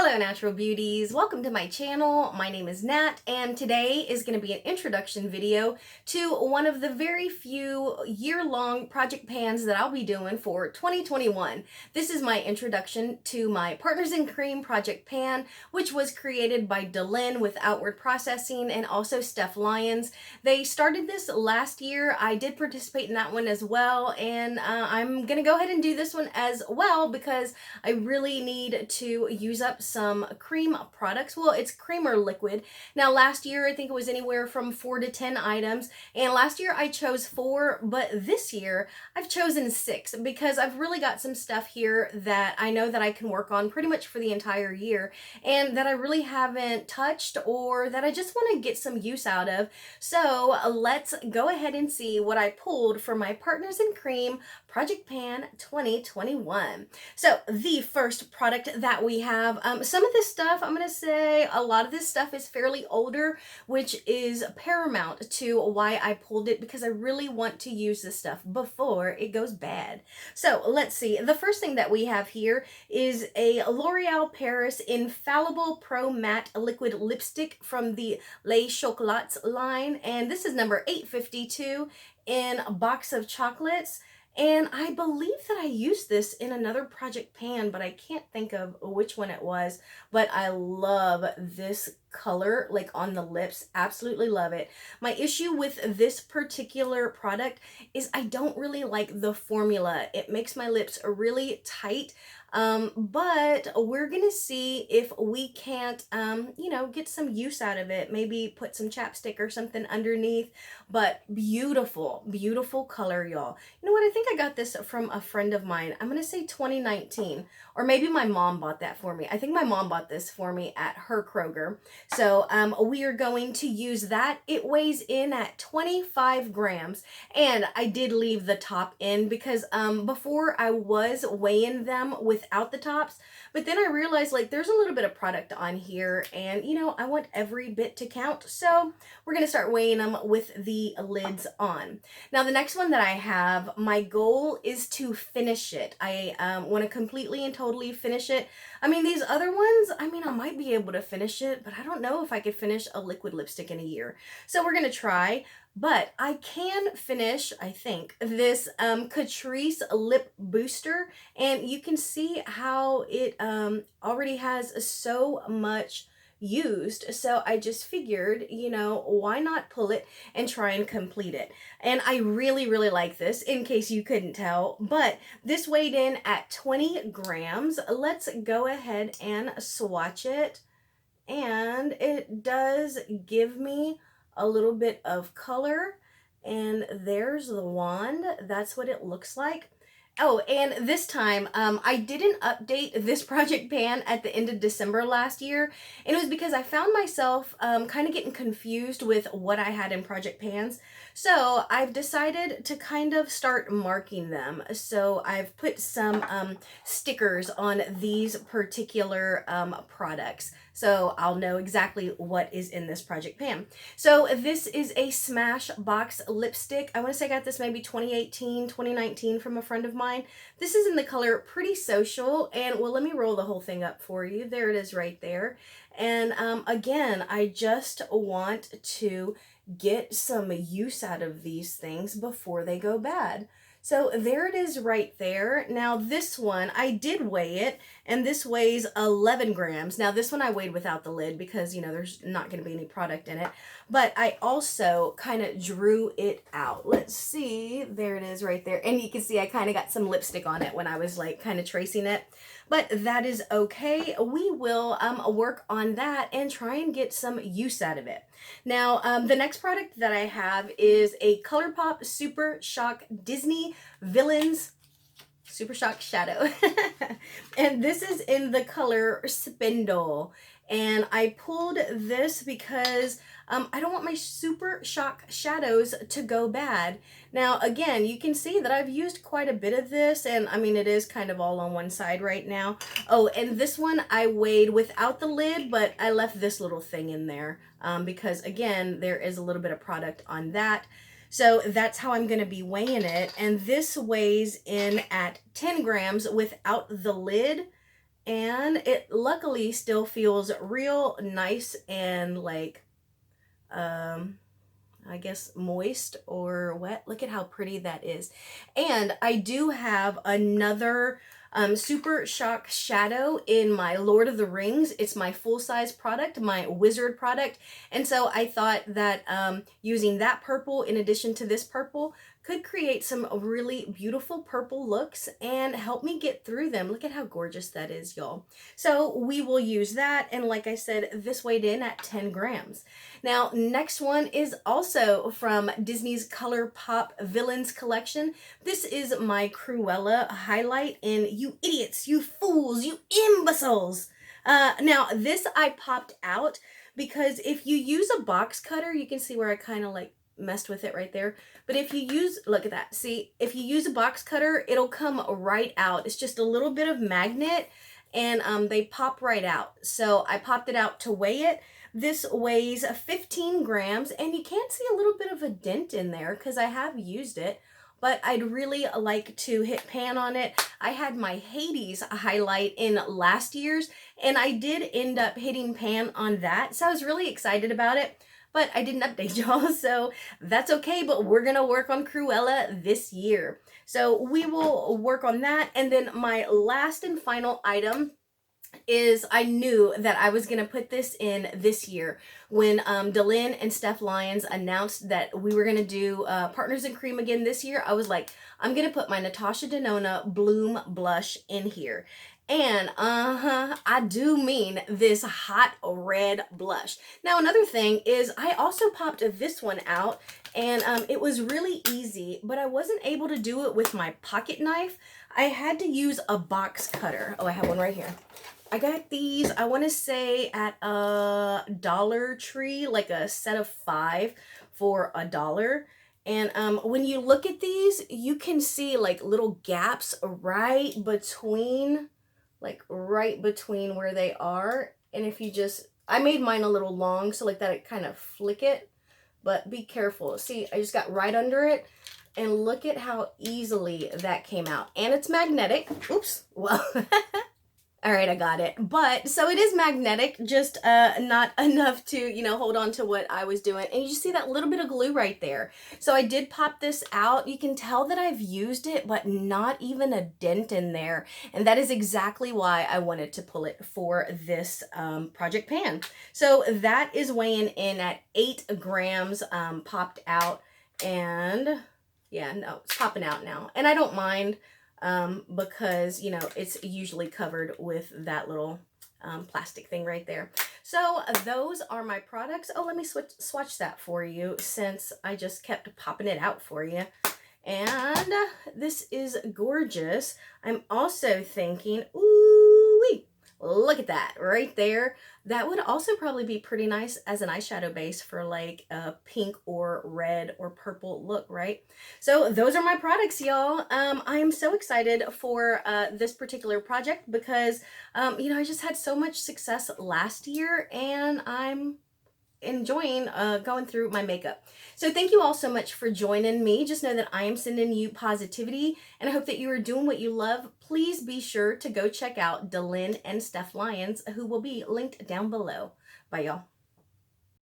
Hello natural beauties, welcome to my channel. My name is Nat and today is going to be an introduction video to one of the very few year-long project pans that I'll be doing for 2021. This is my introduction to my Partners in Cream project pan, which was created by dlynn with Outward Processing and also Steph. They started this last year. I did participate in that one as well, and I'm going to go ahead and do this one as well because I really need to use up some cream products. Well, it's cream or liquid. Now last year I think it was anywhere from 4 to 10 items, and last year I chose 4, but this year I've chosen 6 because I've really got some stuff here that I know that I can work on pretty much for the entire year and that I really haven't touched or that I just want to get some use out of. So let's go ahead and see what I pulled for my Partners in Cream Project Pan 2021. So the first product that we have, some of this stuff, I'm going to say a lot of this stuff is fairly older, which is paramount to why I pulled it, because I really want to use this stuff before it goes bad. So let's see. The first thing that we have here is a L'Oreal Paris Infallible Pro Matte Liquid Lipstick from the Les Chocolats line, and this is number 852 in a box of chocolates. And I believe that I used this in another project pan, but I can't think of which one it was. But I love this color, like on the lips. Absolutely love it. My issue with this particular product is I don't really like the formula. It makes my lips really tight. But we're gonna see if we can't, get some use out of it. Maybe put some chapstick or something underneath. But beautiful, beautiful color, y'all. You know what? I think I got this from a friend of mine. I'm gonna say 2019, or maybe my mom bought that for me. I think my mom bought this for me at her Kroger. So we are going to use that. It weighs in at 25 grams, and I did leave the top in because before I was weighing them without the tops, but then I realized like there's a little bit of product on here, and I want every bit to count. So we're gonna start weighing them with the lids on. Now the next one that I have, my goal is to finish it. I want to completely and totally finish it. I mean, these other ones, I might be able to finish it, but I don't know if I could finish a liquid lipstick in a year. So we're gonna try. But I can finish, I think, this Catrice Lip Booster. And you can see how it already has so much used. So I just figured, why not pull it and try and complete it. And I really, really like this, in case you couldn't tell. But this weighed in at 20 grams. Let's go ahead and swatch it. And it does give me a little bit of color, and there's the wand. That's what it looks like. Oh, and this time I didn't update this project pan at the end of December last year, and it was because I found myself kind of getting confused with what I had in project pans. So I've decided to kind of start marking them. So I've put some stickers on these particular products, so I'll know exactly what is in this project pan. So this is a Smashbox lipstick. I want to say I got this maybe 2018, 2019 from a friend of mine. This is in the color Pretty Social, and well, let me roll the whole thing up for you. There it is right there. And again, I just want to get some use out of these things before they go bad. So there it is right there. Now this one, I did weigh it, and this weighs 11 grams. Now this one I weighed without the lid because, there's not going to be any product in it. But I also kind of drew it out. Let's see. There it is right there. And you can see I kind of got some lipstick on it when I was like kind of tracing it. But that is okay. We will work on that and try and get some use out of it. Now, the next product that I have is a ColourPop Super Shock Disney Villains Super Shock Shadow. And this is in the color Spindle. And I pulled this because I don't want my Super Shock shadows to go bad. Now, again, you can see that I've used quite a bit of this, and it is kind of all on one side right now. Oh, and this one I weighed without the lid, but I left this little thing in there because, again, there is a little bit of product on that. So that's how I'm going to be weighing it. And this weighs in at 10 grams without the lid. And it luckily still feels real nice and like, I guess moist or wet. Look at how pretty that is. And I do have another Super Shock Shadow in my Lord of the Rings. It's my full-size product, my wizard product. And so I thought that using that purple in addition to this purple could create some really beautiful purple looks and help me get through them. Look at how gorgeous that is, y'all. So we will use that. And like I said, this weighed in at 10 grams. Now, next one is also from Disney's Color Pop Villains collection. This is my Cruella Highlight in You Idiots, You Fools, You Imbeciles. Now, this I popped out because if you use a box cutter, you can see where I kind of like messed with it right there. But if you use, look at that, see, if you use a box cutter, it'll come right out. It's just a little bit of magnet and they pop right out. So I popped it out to weigh it. This weighs 15 grams and you can see a little bit of a dent in there because I have used it, but I'd really like to hit pan on it. I had my Hades highlight in last year's and I did end up hitting pan on that. So I was really excited about it, but I didn't update y'all, so that's okay, but we're gonna work on Cruella this year. So we will work on that. And then my last and final item is I knew that I was going to put this in this year when dlynn and Steph Lyons announced that we were going to do Partners in Cream again this year. I was like, I'm going to put my Natasha Denona Bloom blush in here. And I do mean this hot red blush. Now another thing is I also popped this one out and it was really easy, but I wasn't able to do it with my pocket knife. I had to use a box cutter. Oh, I have one right here. I got these, I want to say at a Dollar Tree, like a set of 5 for $1. And when you look at these, you can see like little gaps right between where they are. And if you just, I made mine a little long, so like that it kind of flick it, but be careful. See, I just got right under it. And look at how easily that came out. And it's magnetic. Oops. Well, all right, I got it. But so it is magnetic, just not enough to, you know, hold on to what I was doing. And you see that little bit of glue right there. So I did pop this out. You can tell that I've used it, but not even a dent in there. And that is exactly why I wanted to pull it for this project pan. So that is weighing in at 8 grams popped out. And yeah, no, it's popping out now. And I don't mind. Because, you know, it's usually covered with that little plastic thing right there. So those are my products. Oh, let me swatch that for you since I just kept popping it out for you. And this is gorgeous. I'm also thinking, ooh-wee, look at that right there. That would also probably be pretty nice as an eyeshadow base for like a pink or red or purple look, right? So those are my products, y'all. I am so excited for this particular project because, you know, I just had so much success last year and I'm enjoying going through my makeup. So thank you all so much for joining me. Just know that I am sending you positivity and I hope that you are doing what you love. Please be sure to go check out dlynn and Steph Lyons, who will be linked down below. Bye, y'all.